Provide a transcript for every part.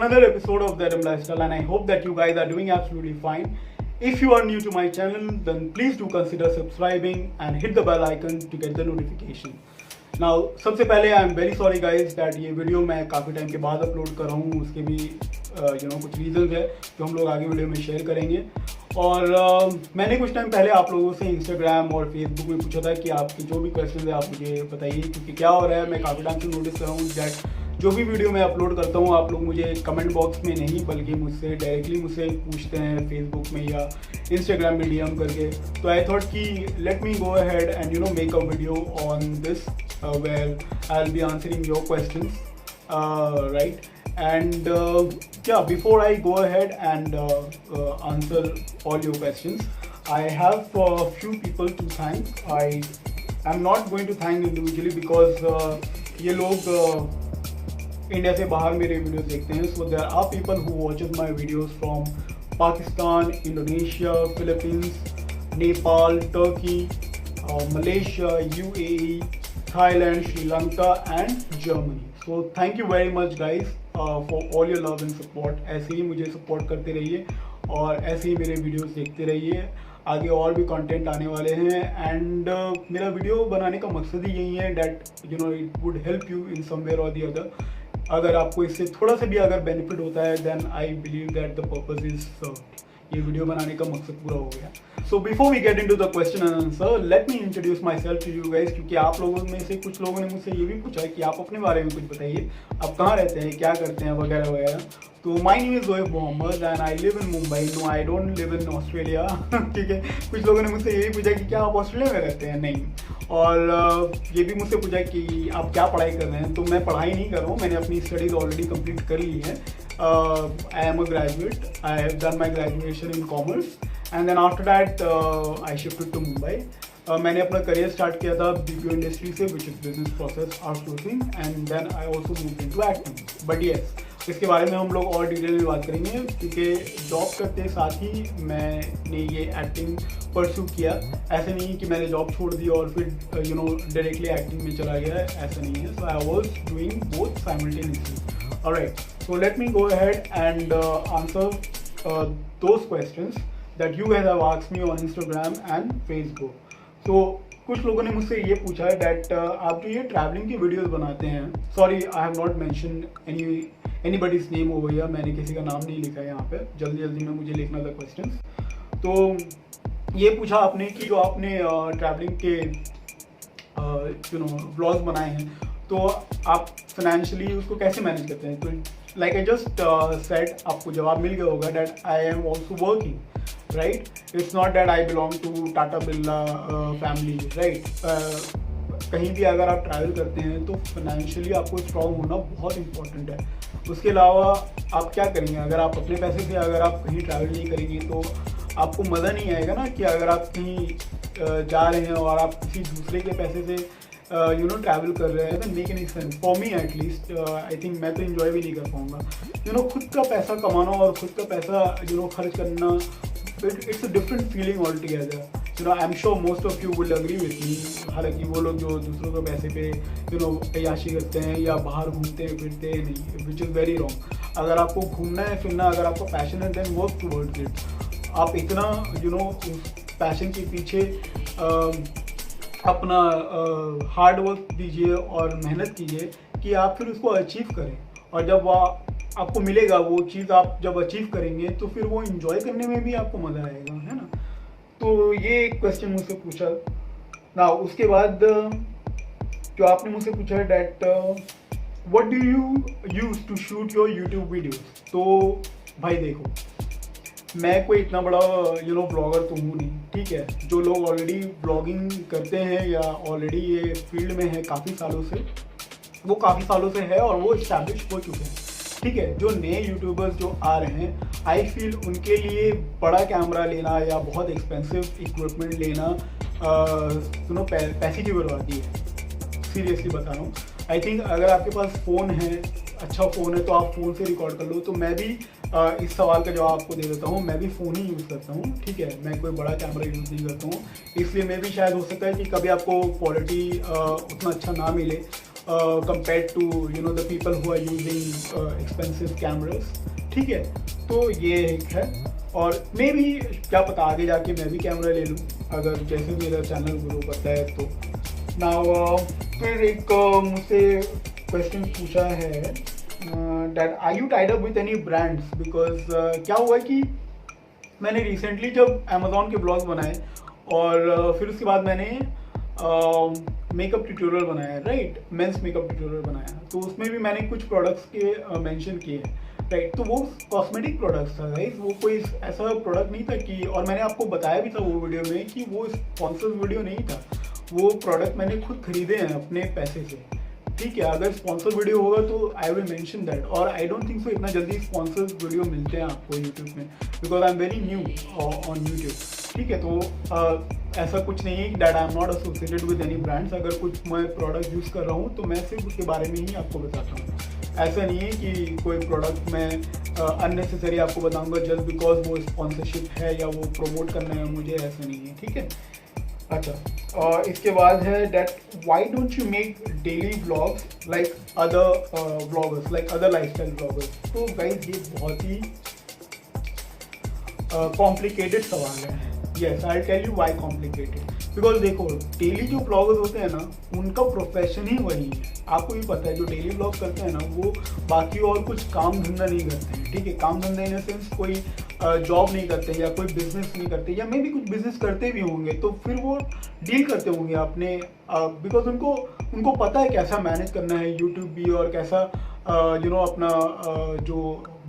another episode of The Adam Lifestyle, and I hope that you guys are doing absolutely fine. If you are new to my channel, then please do consider subscribing and hit the bell icon to get the notification. Now, सबसे पहले I am very sorry guys that ये video मैं काफ़ी time के बाद upload कर रहा हूँ. उसके भी कुछ रीज़न है जो हम लोग आगे वीडियो में शेयर करेंगे. और मैंने कुछ टाइम पहले आप लोगों से इंस्टाग्राम और फेसबुक में पूछा था कि आपके जो भी क्वेश्चन है आप मुझे बताइए, क्योंकि क्या हो रहा है मैं काफ़ी टाइम से नोटिस कर रहा हूँ दैट जो भी वीडियो मैं अपलोड करता हूँ आप लोग मुझे कमेंट बॉक्स में नहीं बल्कि मुझसे डायरेक्टली मुझसे पूछते हैं फेसबुक में या इंस्टाग्राम में डीएम करके. तो आई थॉट कि let me go ahead and make a video on this where I will be answering your questions, right. And before I go ahead and answer all your questions, I have a few people to thank. I am not going to thank individually because ये लोग India से बाहर मेरे videos देखते हैं. So there are people who watches my videos from Pakistan, Indonesia, Philippines, Nepal, Turkey, Malaysia, UAE, Thailand, Sri Lanka and Germany. So thank you very much guys for all your love and support. ऐसे ही मुझे support करते रहिए और ऐसे ही मेरे videos देखते रहिए. आगे और भी कंटेंट आने वाले हैं एंड मेरा वीडियो बनाने का मकसद ही यही है that it would help you in somewhere और दी अदर. अगर आपको इससे थोड़ा सा भी अगर बेनिफिट होता है then I believe that the purpose is served. ये वीडियो बनाने का मकसद पूरा हो गया. So before we get into the question and answer, let me introduce myself to you guys, क्योंकि आप लोगों में से कुछ लोगों ने मुझसे ये भी पूछा है कि आप अपने बारे में कुछ बताइए, आप कहाँ रहते हैं, क्या करते हैं वगैरह वगैरह. तो my name is Zoeb Mohammad and I live in Mumbai. No, I don't live in Australia. ठीक है. कुछ लोगों ने मुझसे ये भी पूछा कि क्या आप ऑस्ट्रेलिया में रहते हैं. नहीं. और ये भी मुझसे पूछा कि आप क्या पढ़ाई कर रहे हैं. तो मैं पढ़ाई नहीं कर रहा हूँ, मैंने अपनी स्टडीज़ ऑलरेडी कंप्लीट कर ली है. I am a graduate. I have done my graduation in commerce and then after that I shifted to Mumbai. मैंने अपना करियर स्टार्ट किया था BPO इंडस्ट्री से, which is business process outsourcing, and then I also move into acting. But yes, इसके बारे में हम लोग और डिटेल में बात करेंगे क्योंकि जॉब करते साथ ही मैंने ये एक्टिंग परस्यू किया. ऐसे नहीं कि मैंने जॉब छोड़ दी और फिर डायरेक्टली एक्टिंग में चला गया, ऐसा नहीं है. So I was doing both simultaneously. Alright, so let me go ahead and answer those questions that you guys have asked me on Instagram and Facebook. So कुछ लोगों ने मुझसे ये पूछा है that आप जो ये ट्रैवलिंग की वीडियोस बनाते हैं, sorry I have not mention anybody's name over here, मैंने किसी का नाम नहीं लिखा है यहाँ पे. जल्दी जल्दी में मुझे लिखना था क्वेश्चंस. तो ये पूछा आपने कि जो आपने ट्रैवलिंग के व्लॉग्स बनाए हैं तो आप फाइनेंशियली उसको कैसे मैनेज करते हैं. तो लाइक आई जस्ट सेड, आपको जवाब मिल गया होगा that I am also working, right. It's not that I belong to Tata Birla family, right. कहीं भी अगर आप ट्रैवल करते हैं तो फाइनेंशियली आपको स्ट्रॉन्ग होना बहुत इंपॉर्टेंट है. उसके अलावा आप क्या करेंगे अगर आप अपने पैसे से अगर आप कहीं ट्रैवल नहीं करेंगे तो आपको मज़ा नहीं आएगा ना. कि अगर आप कहीं जा रहे हैं और आप किसी दूसरे के पैसे से ट्रैवल कर रहे हैं, तो make any sense for me at least. I think मैं तो इन्जॉय भी नहीं कर पाऊँगा. खुद का पैसा कमाना और खुद का पैसा खर्च करना, it's a different feeling all together. I am sure most of you will agree with me. हालांकि वो लोग जो दूसरों के पैसे पे अय्याशी करते हैं या बाहर घूमते हैं फिरते हैं, नहीं, विच इज़ वेरी रॉन्ग. अगर आपको घूमना है फिरना, अगर आपका पैशन है देन वर्क टूवर्ड्स इट. आप इतना उस पैशन के पीछे अपना हार्ड वर्क दीजिए और मेहनत कीजिए कि आप फिर उसको अचीव करें. और जब आपको मिलेगा वो चीज़, आप जब अचीव करेंगे तो फिर वो इन्जॉय करने में भी आपको मज़ा आएगा, है ना. तो ये एक क्वेश्चन मुझसे पूछा ना. उसके बाद जो आपने मुझसे पूछा है that what do you use to shoot your YouTube videos. तो भाई देखो, मैं कोई इतना बड़ा ब्लॉगर तो हूँ नहीं, ठीक है. जो लोग ऑलरेडी ब्लॉगिंग करते हैं या ऑलरेडी ये फील्ड में है काफ़ी सालों से, वो काफ़ी सालों से है और वो इस्टेब्लिश हो चुके हैं, ठीक है. जो नए यूट्यूबर्स जो आ रहे हैं, आई फील उनके लिए बड़ा कैमरा लेना या बहुत एक्सपेंसिव इक्विपमेंट लेना पैसे की बर्बादी है. सीरियसली बता रहा हूँ. आई थिंक अगर आपके पास फ़ोन है, अच्छा फ़ोन है, तो आप फ़ोन से रिकॉर्ड कर लो. तो मैं भी इस सवाल का जवाब आपको दे देता हूँ. मैं भी फ़ोन ही यूज़ करता हूँ, ठीक है. मैं कोई बड़ा कैमरा यूज़ नहीं करता हूँ. इसलिए मैं भी शायद हो सकता है कि कभी आपको क्वालिटी उतना अच्छा ना मिले. Compare to the people who are using expensive cameras, ठीक है। तो ये एक है, और मे भी क्या पता आगे जाके मैं भी कैमरा ले लूँ अगर जैसे मेरा चैनल ग्रो करता है तो। नाउ फिर एक मुझसे क्वेश्चन पूछा है that are you tied up with any brands, because क्या हुआ कि मैंने रिसेंटली जब अमेज़ॉन के ब्लॉग्स बनाए और फिर उसके बाद मैंने मेकअप ट्यूटोरियल बनाया, राइट, मेंस मेकअप ट्यूटोरियल बनाया, तो उसमें भी मैंने कुछ प्रोडक्ट्स के मेंशन किए हैं, राइट। तो वो कॉस्मेटिक प्रोडक्ट्स था गाइस, वो कोई ऐसा प्रोडक्ट नहीं था कि, और मैंने आपको बताया भी था वो वीडियो में कि वो स्पॉन्सर्ड वीडियो नहीं था, वो प्रोडक्ट मैंने खुद खरीदे हैं अपने पैसे से, ठीक है। अगर स्पॉन्सर वीडियो होगा तो आई विल मेंशन दैट, और आई डोंट थिंक सो इतना जल्दी स्पॉन्सर वीडियो मिलते हैं आपको यूट्यूब में, because I am very new on YouTube, ठीक है। तो ऐसा कुछ नहीं है कि I am not associated with any brands. अगर कुछ मैं प्रोडक्ट यूज़ कर रहा हूँ तो मैं सिर्फ उसके बारे में ही आपको बताता हूँ, ऐसा नहीं है कि कोई प्रोडक्ट मैं अननेसेसरी आपको बताऊँगा जस्ट बिकॉज वो स्पॉन्सरशिप है या वो प्रमोट करना है मुझे, ऐसा नहीं है, ठीक है। अच्छा, और इसके बाद है that why don't you make daily vlogs like other vloggers, like other lifestyle vloggers. तो गाइस ये बहुत ही कॉम्प्लिकेटेड सवाल है। Yes, I tell you why complicated, because देखो डेली जो ब्लॉगर्स होते हैं ना उनका प्रोफेशन ही वही है, आपको भी पता है। जो डेली ब्लॉग करते हैं ना वो बाकी और कुछ काम धंधा नहीं करते हैं, ठीक है। काम धंधा इन सेंस कोई जॉब नहीं करते या कोई बिजनेस नहीं करते, या मे भी कुछ बिजनेस करते भी होंगे तो फिर वो डील करते होंगे अपने, बिकॉज उनको पता है कैसा मैनेज करना है यूट्यूब भी, और कैसा अपना जो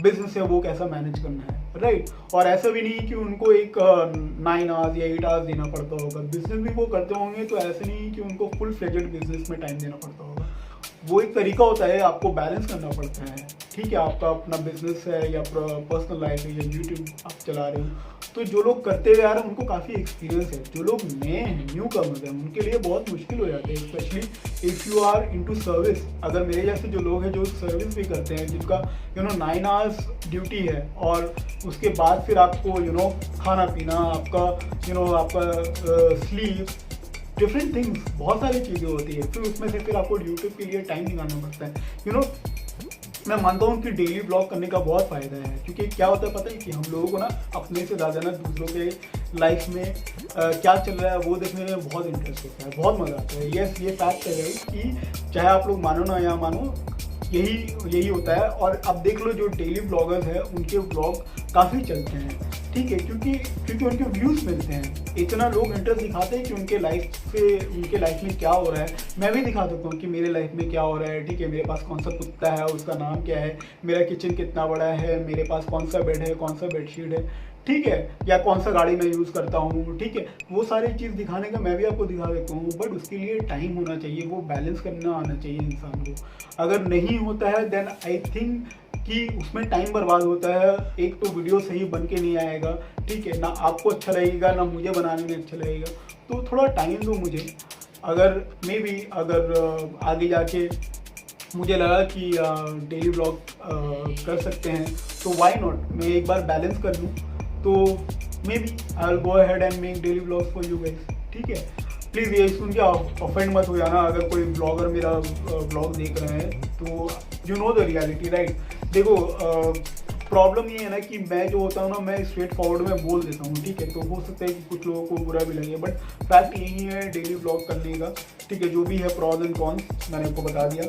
बिजनेस है वो कैसा मैनेज करना है, राइट। और ऐसा भी नहीं कि उनको एक 9 आवर्स या 8 आवर्स देना पड़ता होगा, बिजनेस भी वो करते होंगे, तो ऐसा नहीं कि उनको फुल फ्लेजेड बिजनेस में टाइम देना पड़ता होगा। वो एक तरीका होता है, आपको बैलेंस करना पड़ता है, ठीक है। आपका अपना बिजनेस है या पर्सनल लाइफ है या यूट्यूब आप चला रहे हो, तो जो लोग करते हुए आ रहे हैं उनको काफ़ी एक्सपीरियंस है। जो लोग नए हैं, न्यू कमर्स हैं, उनके लिए बहुत मुश्किल हो जाते हैं, specially if you are into service. अगर मेरे जैसे जो लोग हैं जो सर्विस भी करते हैं, जिनका 9 आवर्स ड्यूटी है, और उसके बाद फिर आपको खाना पीना, आपका आपका स्लीप, डिफरेंट थिंग्स, बहुत सारी चीज़ें होती है, फिर उसमें से फिर आपको यूट्यूब के लिए टाइम निकालना पड़ता है। मैं मानता हूँ कि डेली ब्लॉग करने का बहुत फ़ायदा है, क्योंकि क्या होता है पता है कि हम लोगों को ना अपने से ज़्यादा ना दूसरों के लाइफ में क्या चल रहा है वो देखने में बहुत इंटरेस्ट होता है, बहुत मज़ा आता है। यस, ये फैक्ट है कि चाहे आप लोग मानो ना या मानो, यही होता है। और अब देख लो जो डेली ब्लॉगर्स हैं उनके ब्लॉग काफ़ी चलते हैं, ठीक है, क्योंकि उनके व्यूज़ मिलते हैं, इतना लोग इंटरेस्ट दिखाते हैं कि उनके लाइफ में क्या हो रहा है। मैं भी दिखा सकता हूँ कि मेरे लाइफ में क्या हो रहा है, ठीक है। मेरे पास कौन सा कुत्ता है, उसका नाम क्या है, मेरा किचन कितना बड़ा है, मेरे पास कौन सा बेड है, कौन सा बेडशीट है, ठीक है, या कौन सा गाड़ी मैं यूज़ करता हूँ, ठीक है। वो सारी चीज़ दिखाने का मैं भी आपको दिखा देता हूँ, बट उसके लिए टाइम होना चाहिए, वो बैलेंस करना आना चाहिए इंसान को। अगर नहीं होता है देन आई थिंक कि उसमें टाइम बर्बाद होता है। एक तो वीडियो सही बन के नहीं आएगा, ठीक है, ना आपको अच्छा लगेगा ना मुझे बनाने में अच्छा लगेगा। तो थोड़ा टाइम दो मुझे। अगर अगर आगे जाके मुझे लगा कि डेली ब्लॉग कर सकते हैं तो व्हाई नॉट, मैं एक बार बैलेंस कर लूँ तो maybe I will go ahead and make daily blogs for you guys, ठीक है। प्लीज़ ये सुन के ऑफेंड मत हो जाना अगर कोई ब्लॉगर मेरा ब्लॉग देख रहे हैं, तो you know the reality, right. देखो प्रॉब्लम ये है ना कि मैं जो होता हूँ ना, मैं स्ट्रेट फॉरवर्ड में बोल देता हूँ, ठीक है। तो हो सकता है कि कुछ लोगों को बुरा भी लगे, बट फैक्ट यही है डेली ब्लॉग करने का, ठीक है। जो भी है प्रॉज एंड कॉन्स मैंने आपको बता दिया।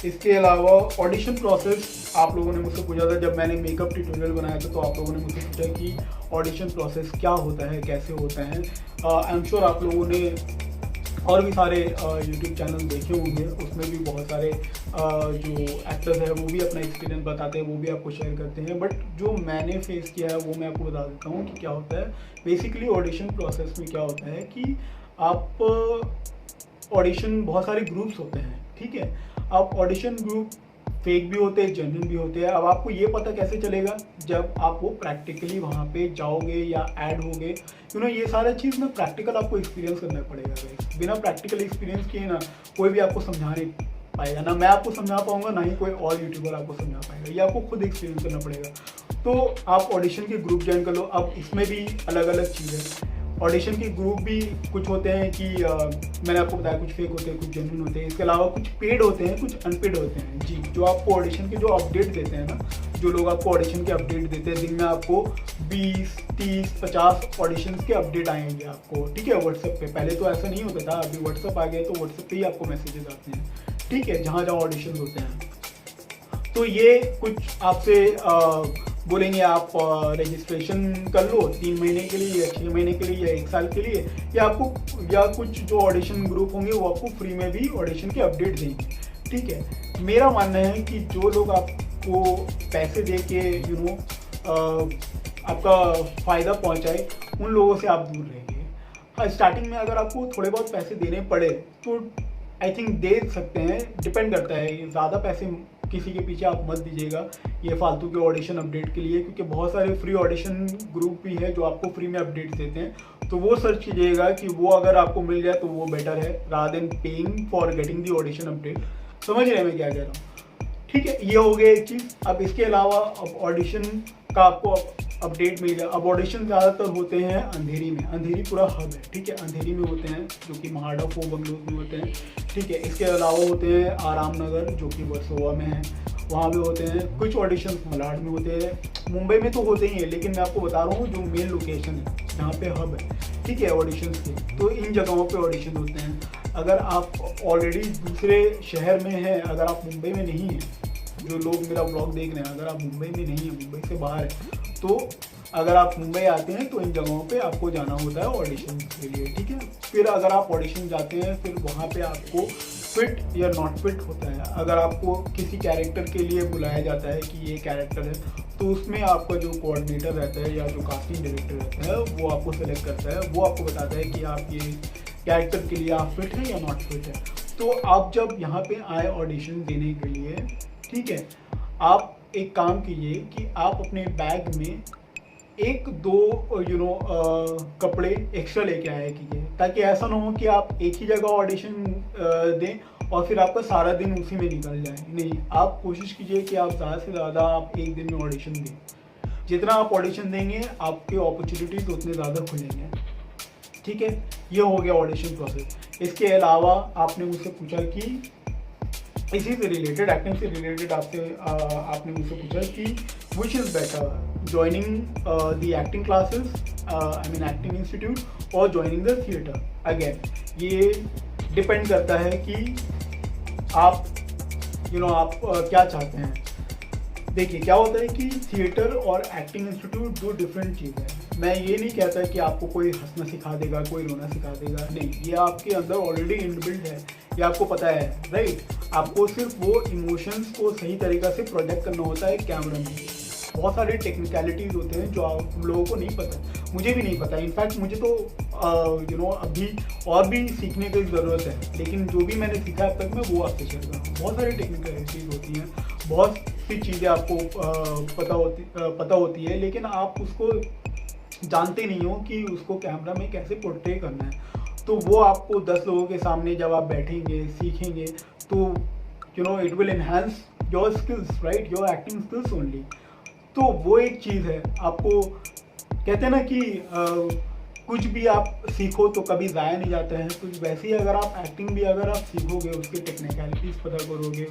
इसके अलावा ऑडिशन प्रोसेस आप लोगों ने मुझसे पूछा था जब मैंने मेकअप ट्यूटोरियल बनाया था, तो आप लोगों ने मुझसे पूछा कि ऑडिशन प्रोसेस क्या होता है, कैसे होता है। आई एम श्योर आप लोगों ने और भी सारे यूट्यूब चैनल देखे होंगे, उसमें भी बहुत सारे जो एक्टर्स हैं वो भी अपना एक्सपीरियंस बताते हैं, वो भी आपको शेयर करते हैं। बट जो मैंने फेस किया है वो मैं आपको बता देता हूँ कि क्या होता है। बेसिकली ऑडिशन प्रोसेस में क्या होता है कि आप ऑडिशन, बहुत सारे ग्रुप्स होते हैं, ठीक है। आप ऑडिशन ग्रुप फेक भी होते हैं, जेन्युइन भी होते हैं। अब आपको ये पता कैसे चलेगा जब आप वो प्रैक्टिकली वहाँ पे जाओगे या ऐड होगे, ये सारा चीज़ ना प्रैक्टिकल आपको एक्सपीरियंस करना पड़ेगा गाइस। बिना प्रैक्टिकल एक्सपीरियंस किए ना कोई भी आपको समझा नहीं पाएगा, ना मैं आपको समझा पाऊंगा, ना ही कोई और यूट्यूबर आपको समझा पाएगा, ये आपको खुद एक्सपीरियंस करना पड़ेगा। तो आप ऑडिशन के ग्रुप ज्वाइन कर लो। अब इसमें भी अलग अलग चीज़ें, ऑडिशन के ग्रुप भी कुछ होते हैं कि मैंने आपको बताया कुछ फेक होते हैं, कुछ जेन्युइन होते हैं। इसके अलावा कुछ पेड होते हैं, कुछ अनपेड होते हैं जी, जो आपको ऑडिशन के जो अपडेट देते हैं ना, जो लोग आपको ऑडिशन के अपडेट देते हैं, दिन में आपको 20, 30, 50 ऑडिशन के अपडेट आएंगे आपको, ठीक है, व्हाट्सएप पे। पहले तो ऐसा नहीं होता था, अभी व्हाट्सएप आ गया तो व्हाट्सएप पे ही आपको मैसेजेस आते हैं, ठीक है, जहाँ जहाँ ऑडिशन होते हैं। तो ये कुछ आपसे बोलेंगे आप रजिस्ट्रेशन कर लो 3 महीने के लिए या 6 महीने के लिए या 1 साल के लिए, या कुछ जो ऑडिशन ग्रुप होंगे वो आपको फ्री में भी ऑडिशन के अपडेट देंगे, ठीक है। मेरा मानना है कि जो लोग आपको पैसे दे के आपका फ़ायदा पहुंचाए, उन लोगों से आप दूर रहेंगे। हाँ, स्टार्टिंग में अगर आपको थोड़े बहुत पैसे देने पड़े तो आई थिंक दे सकते हैं, डिपेंड करता है। ज़्यादा पैसे किसी के पीछे आप मत दीजिएगा ये फालतू के ऑडिशन अपडेट के लिए, क्योंकि बहुत सारे फ्री ऑडिशन ग्रुप भी है जो आपको फ्री में अपडेट देते हैं। तो वो सर्च कीजिएगा कि वो अगर आपको मिल जाए तो वो बेटर है, rather than paying for getting the audition update. समझ रहे हैं मैं क्या कह रहा हूँ, ठीक है। ये हो गया एक चीज़। अब इसके अलावा अब ऑडिशन का आपको अपडेट मिल गया। अब ऑडिशन ज़्यादातर होते हैं अंधेरी में, अंधेरी पूरा हब है, ठीक है, अंधेरी में होते हैं जो कि महाड़ा 4 बंगलोज में होते हैं, ठीक है। इसके अलावा होते हैं आराम नगर जो कि वर्सोवा में है, वहाँ भी होते हैं। कुछ ऑडिशन मलाड में होते हैं, मुंबई में तो होते ही हैं, लेकिन मैं आपको बता रहा हूँ जो मेन लोकेशन है जहाँ पे हब है, ठीक है, ऑडिशन के, तो इन जगहों पे ऑडिशन होते हैं। अगर आप ऑलरेडी दूसरे शहर में हैं, अगर आप मुंबई में नहीं हैं, जो लोग मेरा ब्लॉग देख रहे हैं, अगर आप मुंबई में नहीं हैं, मुंबई से बाहर है, तो अगर आप मुंबई आते हैं तो इन जगहों पे आपको जाना होता है ऑडिशन के लिए, ठीक है। फिर अगर आप ऑडिशन जाते हैं, फिर वहाँ पे आपको फिट या नॉट फिट होता है। अगर आपको किसी कैरेक्टर के लिए बुलाया जाता है कि ये कैरेक्टर है, तो उसमें आपका जो कोऑर्डिनेटर रहता है या जो कास्टिंग डायरेक्टर रहता है वो आपको सेलेक्ट करता है, वो आपको बताता है कि आप ये कैरेक्टर के लिए आप फिट हैं या नॉट फिट है। तो आप जब यहाँ पे आए ऑडिशन देने के लिए, ठीक है, आप एक काम कीजिए कि आप अपने बैग में 1-2 कपड़े एक्स्ट्रा लेके आया कीजिए, ताकि ऐसा ना हो कि आप एक ही जगह ऑडिशन दें और फिर आपका सारा दिन उसी में निकल जाए। नहीं, आप कोशिश कीजिए कि आप ज़्यादा से ज़्यादा आप एक दिन में ऑडिशन दें। जितना आप ऑडिशन देंगे आपके अपॉर्चुनिटीज़ उतने ज़्यादा खुलेंगे, ठीक है। ये हो गया ऑडिशन प्रोसेस। इसके अलावा आपने मुझसे पूछा कि इसी से रिलेटेड, एक्टिंग से रिलेटेड आपने मुझसे पूछा कि which is better, joining the acting classes, I mean acting institute, और ज्वाइनिंग द थिएटर। अगेन ये डिपेंड करता है कि आप आप क्या चाहते हैं। देखिए क्या होता है कि थिएटर और एक्टिंग इंस्टीट्यूट 2 डिफरेंट चीज़ है। मैं ये नहीं कहता कि आपको कोई हंसना सिखा देगा, कोई रोना सिखा देगा, नहीं, ये आपके अंदर ऑलरेडी इनबिल्ट है, ये आपको पता है, राइट। आपको सिर्फ वो इमोशंस को सही तरीक़ा से प्रोजेक्ट करना होता है कैमरा में। बहुत सारे टेक्निकलिटीज़ होते हैं जो आप लोगों को नहीं पता, मुझे भी नहीं पता। इनफैक्ट मुझे तो अभी और भी सीखने की ज़रूरत है, लेकिन जो भी मैंने सीखा अब तक मैं वो आपसे शेयर कर रहा हूँ। बहुत सारी टेक्निकलिटीज़ होती हैं, बहुत सी चीज़ें आपको पता होती है, लेकिन आप उसको जानते नहीं हो कि उसको कैमरा में कैसे पोर्ट्रे करना है। तो वो आपको 10 लोगों के सामने जब आप बैठेंगे, सीखेंगे, तो it will enhance your skills, right, your acting skills only. तो वो एक चीज़ है। आपको कहते हैं ना कि कुछ भी आप सीखो तो कभी ज़ाया नहीं जाता है, तो वैसे ही अगर आप एक्टिंग भी अगर आप सीखोगे, उसके टेक्निकलिटीज़ पता करोगे,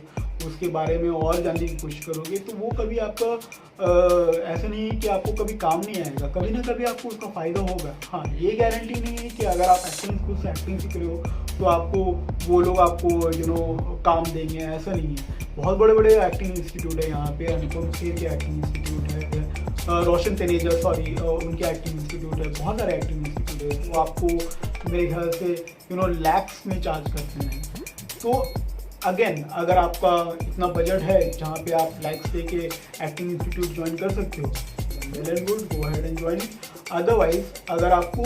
उसके बारे में और जानने की कोशिश करोगे, तो वो कभी आपका ऐसा नहीं है कि आपको कभी काम नहीं आएगा, कभी ना कभी आपको उसका फ़ायदा होगा। हाँ, ये गारंटी नहीं है कि अगर आप एक्टिंग स्कूल से एक्टिंग सीख रहे हो तो आपको वो लोग आपको काम देंगे, ऐसा नहीं है। बहुत बड़े बड़े एक्टिंग इंस्टीट्यूट है यहाँ पे, अनुपम खेर के एक्टिंग इंस्टीट्यूट है, रोशन तनेजा उनके एक्टिंग इंस्टीट्यूट है, बहुत सारे एक्टिंग इंस्टीट्यूट है। वो आपको मेरे ख्याल से लैक्स में चार्ज करते हैं। तो अगेन अगर आपका इतना बजट है जहाँ पे आप लैक्स दे के एक्टिंग इंस्टीट्यूट ज्वाइन कर सकते हो, well and good, go ahead and join. Otherwise अगर आपको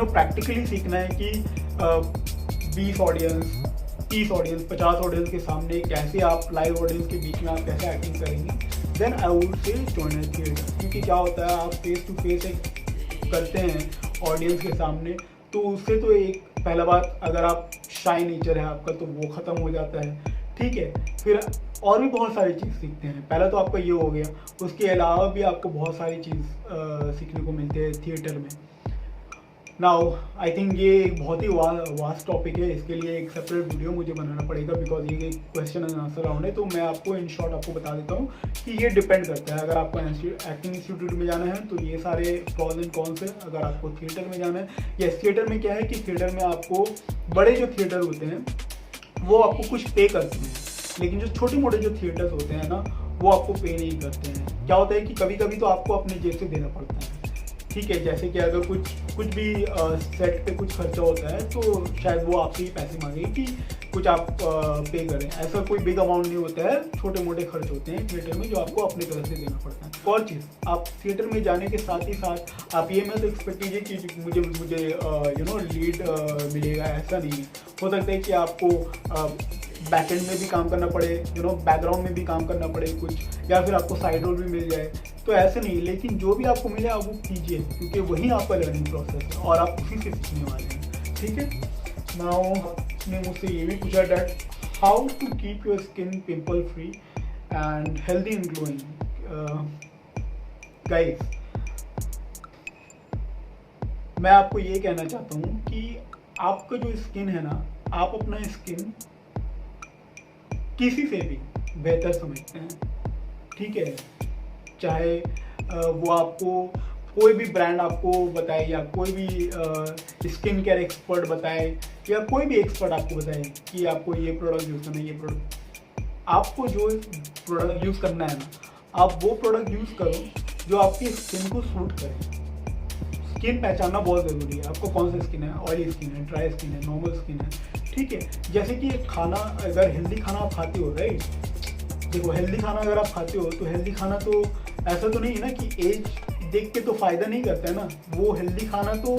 प्रैक्टिकली सीखना है कि 20 ऑडियंस, 30 ऑडियंस, 50 ऑडियंस के सामने कैसे आप लाइव ऑडियंस के बीच में आप कैसे एक्टिंग करेंगे, then I would say join a theatre. क्योंकि क्या होता है, आप फेस टू फेस करते हैं ऑडियंस के सामने, तो उससे तो एक पहला बात, अगर आप शाई नेचर है आपका तो वो ख़त्म हो जाता है, ठीक है। फिर और भी बहुत सारी चीज़ सीखते हैं। पहला तो आपका ये हो गया, उसके अलावा भी आपको बहुत सारी चीज़ सीखने को मिलती है थिएटर में। नाउ आई थिंक ये एक बहुत ही वास्ट टॉपिक है, इसके लिए एक सेपरेट वीडियो मुझे बनाना पड़ेगा बिकॉज ये एक क्वेश्चन एंड आंसर राउंड है। तो मैं आपको इन शॉर्ट आपको बता देता हूँ कि ये डिपेंड करता है। अगर आपको एक्टिंग इंस्टीट्यूट में जाना है तो ये सारे प्रॉज एंड कॉन्स है। अगर आपको थिएटर में जाना है, यस थिएटर में क्या है कि थिएटर में आपको बड़े जो थिएटर होते हैं वो आपको कुछ पे करते हैं, लेकिन जो छोटे मोटे जो थिएटर्स होते हैं ना वो आपको पे नहीं करते हैं। क्या होता है कि कभी कभी तो आपको अपने जेब से देना पड़ता है, ठीक है। जैसे कि अगर कुछ भी सेट पे कुछ खर्चा होता है तो शायद वो आपसे ही पैसे मांगे कि कुछ आप पे करें। ऐसा कोई बिग अमाउंट नहीं होता है, छोटे मोटे खर्च होते हैं थिएटर में जो आपको अपनी तरफ से देना पड़ता है। और चीज़, आप थिएटर में जाने के साथ ही साथ आप ये मत एक्सपेक्ट कीजिए कि मुझे लीड मिलेगा, ऐसा नहीं है। हो सकता है कि आपको बैकएंड में भी काम करना पड़े, बैकग्राउंड में भी काम करना पड़े कुछ, या फिर आपको साइड रोल भी मिल जाए, तो ऐसे नहीं। लेकिन जो भी आपको मिले आप वो कीजिए, क्योंकि वही आपका लर्निंग प्रोसेस है और आप उसी से सीखने वाले हैं, ठीक है। नाउ ने मुझसे ये भी पूछा that how to keep your skin pimple free and healthy and glowing. Guys, मैं आपको ये कहना चाहता हूँ कि आपका जो स्किन है ना, आप अपना स्किन किसी से भी बेहतर समझते हैं, ठीक है। चाहे वो आपको कोई भी ब्रांड आपको बताए या कोई भी स्किन केयर एक्सपर्ट बताए या कोई भी एक्सपर्ट आपको बताए कि आपको ये प्रोडक्ट यूज़ करना है, ये प्रोडक्ट, आपको जो प्रोडक्ट यूज़ करना है ना, आप वो प्रोडक्ट यूज़ करो जो आपकी स्किन को सूट करे। स्किन पहचानना बहुत ज़रूरी है, आपको कौन सा स्किन है, ऑयली स्किन है, ड्राई स्किन है, नॉर्मल स्किन है, ठीक है। जैसे कि खाना, अगर हेल्दी खाना आप खाते हो, राइट, देखो हेल्दी खाना अगर आप खाते हो तो हेल्दी खाना तो ऐसा तो नहीं है ना कि एज देख के तो फ़ायदा नहीं करता है ना। वो हेल्दी खाना तो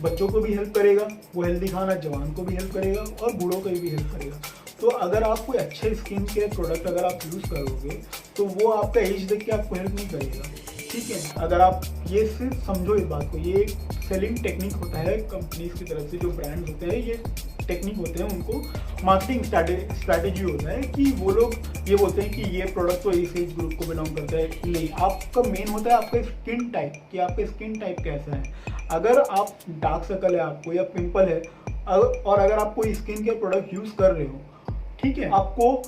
बच्चों को भी हेल्प करेगा, वो हेल्दी खाना जवान को भी हेल्प करेगा और बूढ़ों को भी हेल्प करेगा। तो अगर आप कोई अच्छे स्किन केयर प्रोडक्ट अगर आप यूज़ करोगे तो वो आपका एज देख के आपको हेल्प नहीं करेगा, ठीक है। अगर आप ये सिर्फ समझो इस बात को, ये एक सेलिंग टेक्निक होता है कंपनीज की तरफ से, जो ब्रांड्स होते हैं ये टेक्निक होते हैं, उनको मार्केटिंग स्ट्रैटेजी होता है कि वो लोग ये बोलते हैं कि ये प्रोडक्ट तो इस एज ग्रुप को बिलोंग करता है। नहीं, आपका मेन होता है आपका स्किन टाइप, कि आपका स्किन टाइप कैसा है। अगर आप डार्क सर्कल है आपको या पिंपल है, और अगर आप कोई स्किन केयर प्रोडक्ट यूज़ कर रहे हो, ठीक है, आपको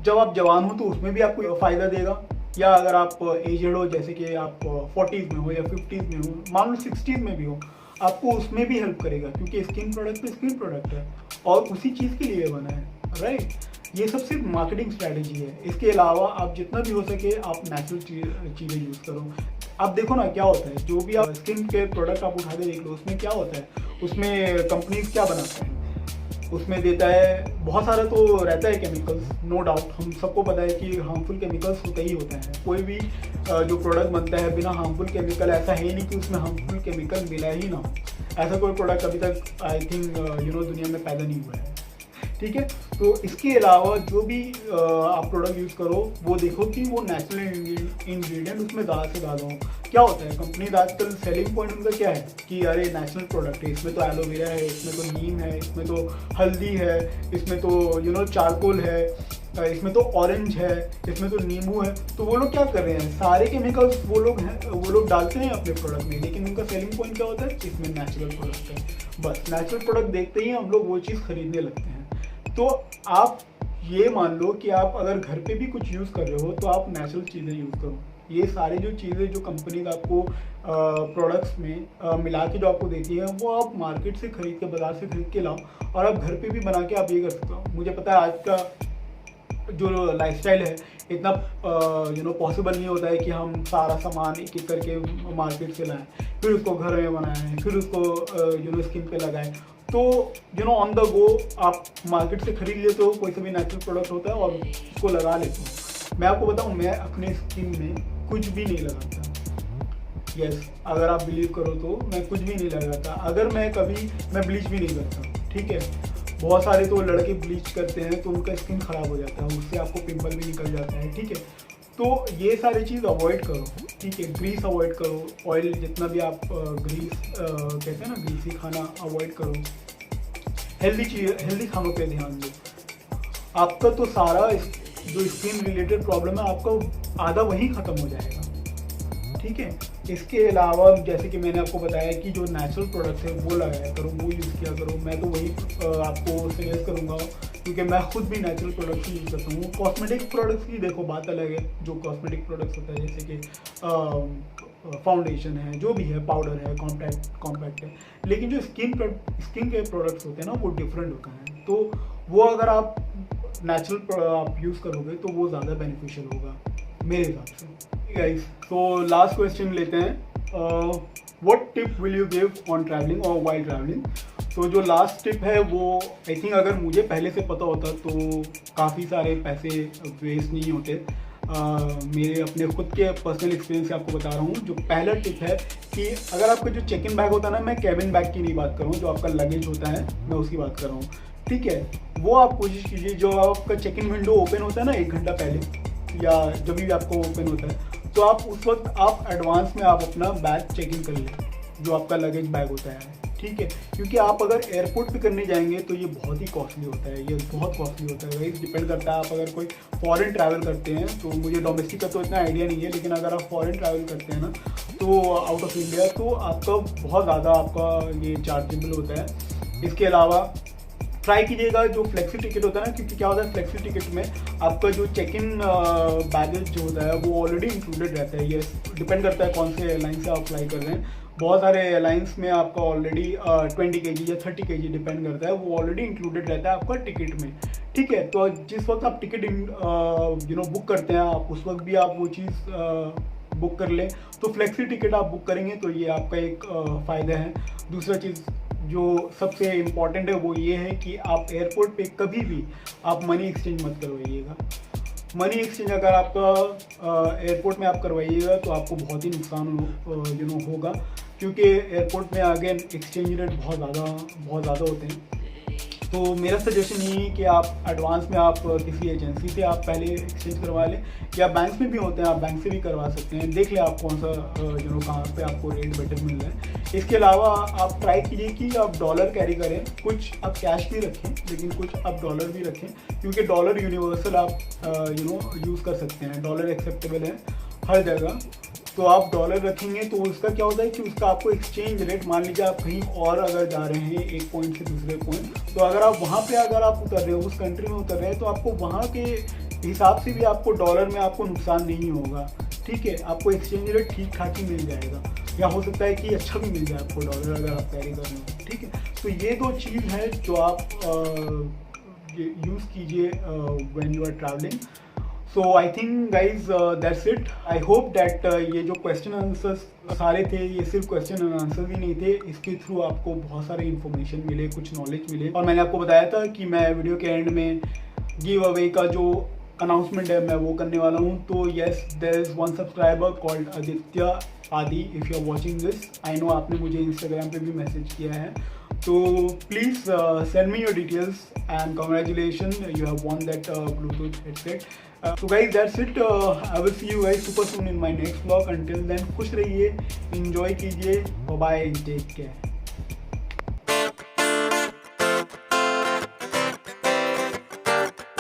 जब आप जवान हो तो उसमें भी आपको फ़ायदा देगा, या अगर आप एजेड हो, जैसे कि आप 40s में हो या 50s में हो, मान लो 60s में भी हो, आपको उसमें भी हेल्प करेगा, क्योंकि स्किन प्रोडक्ट तो स्किन प्रोडक्ट है और उसी चीज़ के लिए बना है, राइट। ये सब सिर्फ मार्केटिंग स्ट्रैटेजी है। इसके अलावा आप जितना भी हो सके आप नेचुरल चीज़ें यूज़ करो। आप देखो ना क्या होता है, जो भी आप स्किन केयर प्रोडक्ट आप उठा के देख लो, उसमें क्या होता है, उसमें कंपनीज क्या बनाते हैं, उसमें देता है बहुत सारा तो रहता है केमिकल्स, नो डाउट, हम सबको पता है कि हार्मफुल केमिकल्स होता ही होता है। कोई भी जो प्रोडक्ट बनता है बिना हार्मफुल केमिकल, ऐसा है नहीं कि उसमें हार्मफुल केमिकल मिला ही ना हो। ऐसा कोई प्रोडक्ट अभी तक आई थिंक दुनिया में पैदा नहीं हुआ है, ठीक है। तो इसके अलावा जो भी आप प्रोडक्ट यूज़ करो वो देखो कि वो नेचुरल इंग्रेडिएंट उसमें ज़्यादा से ज़्यादा हो। क्या होता है, कंपनीज आजकल सेलिंग पॉइंट उनका क्या है कि अरे नेचुरल प्रोडक्ट है, इसमें तो एलोवेरा है, इसमें तो नीम है, इसमें तो हल्दी है, इसमें तो चारकोल है, इसमें तो ऑरेंज है, इसमें तो नींबू है। तो वो लोग क्या कर रहे हैं, सारे केमिकल्स वो लोग डालते हैं अपने प्रोडक्ट में, लेकिन उनका सेलिंग पॉइंट क्या होता है, इसमें नेचुरल प्रोडक्ट है। बस नेचुरल प्रोडक्ट देखते ही हम लोग वो चीज़ खरीदने लगते हैं। तो आप ये मान लो कि आप अगर घर पे भी कुछ यूज़ कर रहे हो तो आप नेचुरल चीज़ें यूज़ करो। ये सारी जो चीज़ें जो कंपनीज आपको प्रोडक्ट्स में मिला के जो आपको देती है, वो आप मार्केट से खरीद के, बाज़ार से खरीद के लाओ और आप घर पे भी बना के आप ये कर सकते हो। मुझे पता है आज का जो लाइफस्टाइल है इतना पॉसिबल नहीं होता है कि हम सारा सामान एक एक करके मार्केट से लाएं, फिर उसको घर में बनाएं, फिर उसको स्किन पे लगाएं। तो ऑन द गो आप मार्केट से खरीद लेते हो, कोई सा भी नेचुरल प्रोडक्ट होता है और उसको लगा लेते हो। मैं आपको बताऊं, मैं अपने स्किन में कुछ भी नहीं लगाता। यस, अगर आप बिलीव करो तो मैं कुछ भी नहीं लगाता। अगर मैं ब्लीच भी नहीं करता, ठीक है। बहुत सारे तो लड़के ब्लीच करते हैं तो उनका स्किन ख़राब हो जाता है, उससे आपको पिंपल भी निकल जाता है, ठीक है। तो ये सारी चीज़ अवॉइड करो, ठीक है। ग्रीस अवॉइड करो, ऑयल जितना भी आप ग्रीस कहते हैं ना, ग्रीसी खाना अवॉइड करो। हेल्दी खानों पे ध्यान दो। आपका तो सारा जो स्किन रिलेटेड प्रॉब्लम है आपका आधा वहीं ख़त्म हो जाएगा, ठीक है। इसके अलावा जैसे कि मैंने आपको बताया कि जो नेचुरल प्रोडक्ट है वो लगाया करो, वो यूज़ किया करो। मैं तो वही आपको सजेस्ट करूँगा क्योंकि मैं खुद भी नेचुरल प्रोडक्ट्स यूज़ करता हूँ। कॉस्मेटिक प्रोडक्ट्स की देखो बात अलग है, जो कॉस्मेटिक प्रोडक्ट्स होता है जैसे कि फाउंडेशन है, जो भी है, पाउडर है, कॉम्पैक्ट है, लेकिन जो स्किन के प्रोडक्ट्स होते हैं ना वो डिफरेंट होते हैं। तो वो अगर आप नेचुरल आप यूज़ करोगे तो वो ज़्यादा बेनिफिशियल होगा मेरे हिसाब से। गाइस, तो लास्ट क्वेश्चन लेते हैं, what tip will you give on travelling और वाइल ट्रैवलिंग। तो जो लास्ट टिप है वो आई थिंक अगर मुझे पहले से पता होता तो काफ़ी सारे पैसे वेस्ट नहीं होते। मेरे अपने खुद के पर्सनल एक्सपीरियंस से आपको बता रहा हूँ। जो पहला टिप है कि अगर आपका जो चेक इन बैग होता है ना, मैं कैबिन बैग की नहीं बात कर रहा हूँ, जो आपका लगेज होता है मैं उसकी बात कर रहा हूँ, ठीक है। वो आप कोशिश कीजिए, जो आपका चेक इन विंडो ओपन होता है ना 1 घंटा पहले या जब भी आपको ओपन होता है, तो आप उस वक्त आप एडवांस में आप अपना बैग चेक इन कर लें, जो आपका लगेज बैग होता है, ठीक है। क्योंकि आप अगर एयरपोर्ट पे करने जाएंगे तो ये बहुत ही कॉस्टली होता है, ये बहुत कॉस्टली होता है भाई। डिपेंड करता है आप अगर कोई फॉरेन ट्रैवल करते हैं, तो मुझे डोमेस्टिक का तो इतना आइडिया नहीं है, लेकिन अगर आप फॉरेन ट्रैवल करते हैं ना तो आउट ऑफ इंडिया, तो आपका बहुत ज़्यादा आपका ये चार्जेबल होता है। इसके अलावा ट्राई कीजिएगा जो फ्लेक्सी टिकट होता है ना, क्योंकि क्या होता है फ्लेक्सी टिकट में आपका जो चेक इन बैगेज जो होता है वो ऑलरेडी इंक्लूडेड रहता है। ये डिपेंड करता है कौन से एयरलाइन से आप फ्लाई कर रहे हैं। बहुत सारे एयरलाइंस में आपका ऑलरेडी 20 kg या 30 kg डिपेंड करता है, वो ऑलरेडी इंक्लूडेड रहता है आपका टिकट में, ठीक है। तो जिस वक्त आप टिकट बुक करते हैं, आप उस वक्त भी आप वो चीज़ बुक कर लें। तो फ्लेक्सी टिकट आप बुक करेंगे तो ये आपका एक फ़ायदा है। दूसरा चीज़ जो सबसे इम्पॉर्टेंट है वो ये है कि आप एयरपोर्ट पे कभी भी आप मनी एक्सचेंज मत करवाइएगा। मनी एक्सचेंज अगर आपका एयरपोर्ट में आप करवाइएगा तो आपको बहुत ही नुकसान होगा, क्योंकि एयरपोर्ट में अगेन एक्सचेंज रेट बहुत ज़्यादा होते हैं। तो मेरा सजेशन ये है कि आप एडवांस में आप किसी एजेंसी से आप पहले एक्सचेंज करवा लें, या बैंक में भी होते हैं, आप बैंक से भी करवा सकते हैं। देख लें आप कौन सा कहाँ पे आपको रेट बेटर मिल रहा है। इसके अलावा आप ट्राई कीजिए कि आप डॉलर कैरी करें, कुछ आप कैश भी रखें लेकिन कुछ आप डॉलर भी रखें, क्योंकि डॉलर यूनिवर्सल आप यूज़ कर सकते हैं, डॉलर एक्सेप्टेबल है हर जगह। तो आप डॉलर रखेंगे तो उसका क्या होता है कि उसका आपको एक्सचेंज रेट, मान लीजिए आप कहीं और अगर जा रहे हैं एक पॉइंट से दूसरे पॉइंट, तो अगर आप वहाँ पे अगर आप उतर रहे हो, उस कंट्री में उतर रहे हैं, तो आपको वहाँ के हिसाब से भी आपको डॉलर में आपको नुकसान नहीं होगा, ठीक है। आपको एक्सचेंज रेट ठीक ठाक ही मिल जाएगा, या हो सकता है कि अच्छा भी मिल जाए आपको डॉलर अगर आप कैरी कर रहे हो, ठीक है। तो ये 2 चीज़ है जो आप यूज़ कीजिए when you are travelling. So I think guys that's it. I hope that ये जो क्वेश्चन आंसर्स सारे थे, ये सिर्फ क्वेश्चन एंड आंसर ही नहीं थे, इसके थ्रू आपको बहुत सारे इन्फॉर्मेशन मिले, कुछ नॉलेज मिले। और मैंने आपको बताया था कि मैं वीडियो के एंड में गिव अवे का जो अनाउंसमेंट है मैं वो करने वाला हूँ। तो yes, there is 1 subscriber called Aditya Adi, if you are watching this. I know आपने मुझे इंस्टाग्राम पे भी मैसेज किया है, तो please send me your details and congratulation, you have won that Bluetooth headset. So guys, that's it. I will see you guys super soon in my next vlog. Until then, खुश रहिए, enjoy कीजिए, bye bye, take care.